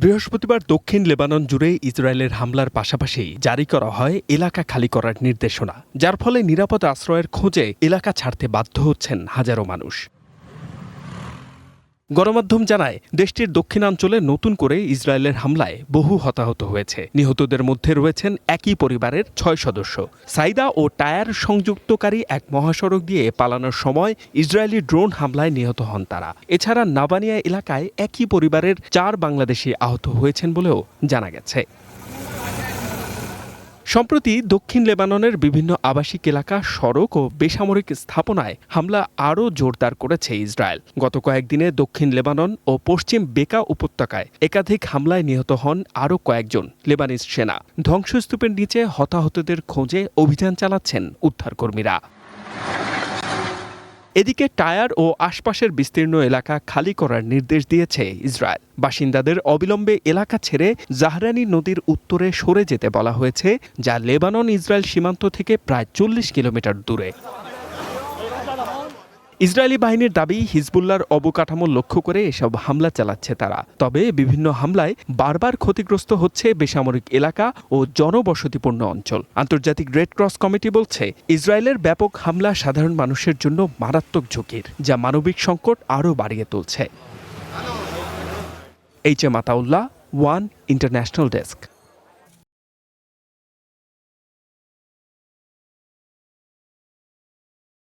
বৃহস্পতিবার দক্ষিণ লেবানন জুড়ে ইসরায়েলের হামলার পাশাপাশি জারি করা হয় এলাকা খালি করার নির্দেশনা, যার ফলে নিরাপদ আশ্রয়ের খোঁজে এলাকা ছাড়তে বাধ্য হচ্ছেন হাজারো মানুষ। গণমাধ্যম জানায়, দেশটির দক্ষিণাঞ্চলে নতুন করে ইসরায়েলের হামলায় বহু হতাহত হয়েছে। নিহতদের মধ্যে রয়েছেন একই পরিবারের ৬ সদস্য। সাইদা ও টায়ার সংযুক্তকারী এক মহাসড়ক দিয়ে পালানোর সময় ইসরায়েলি ড্রোন হামলায় নিহত হন তারা। এছাড়া নাবানিয়া এলাকায় একই পরিবারের ৪ বাংলাদেশি আহত হয়েছেন বলেও জানা গেছে। সম্প্রতি দক্ষিণ লেবাননের বিভিন্ন আবাসিক এলাকা, সড়ক ও বেসামরিক স্থাপনায় হামলা আরও জোরদার করেছে ইসরায়েল। গত কয়েকদিনে দক্ষিণ লেবানন ও পশ্চিম বেকা উপত্যকায় একাধিক হামলায় নিহত হন আরও কয়েকজন লেবানিজ সেনা। ধ্বংসস্তূপের নিচে হতাহতদের খোঁজে অভিযান চালাচ্ছেন উদ্ধারকর্মীরা। এদিকে টায়ার ও আশপাশের বিস্তীর্ণ এলাকা খালি করার নির্দেশ দিয়েছে ইসরায়েল। বাসিন্দাদের অবিলম্বে এলাকা ছেড়ে জাহরানি নদীর উত্তরে সরে যেতে বলা হয়েছে, যা লেবানন ইসরায়েল সীমান্ত থেকে প্রায় ৪০ কিলোমিটার দূরে। ইসরায়েলি বাহিনীর দাবি, হিজবুল্লাহর অবকাঠামো লক্ষ্য করে এসব হামলা চালাচ্ছে তারা। তবে বিভিন্ন হামলায় বারবার ক্ষতিগ্রস্ত হচ্ছে বেসামরিক এলাকা ও জনবসতিপূর্ণ অঞ্চল। আন্তর্জাতিক রেড ক্রস কমিটি বলছে, ইসরায়েলের ব্যাপক হামলা সাধারণ মানুষের জন্য মারাত্মক ঝুঁকির, যা মানবিক সংকট আরও বাড়িয়ে তুলছে। H M Ataullah, one international desk.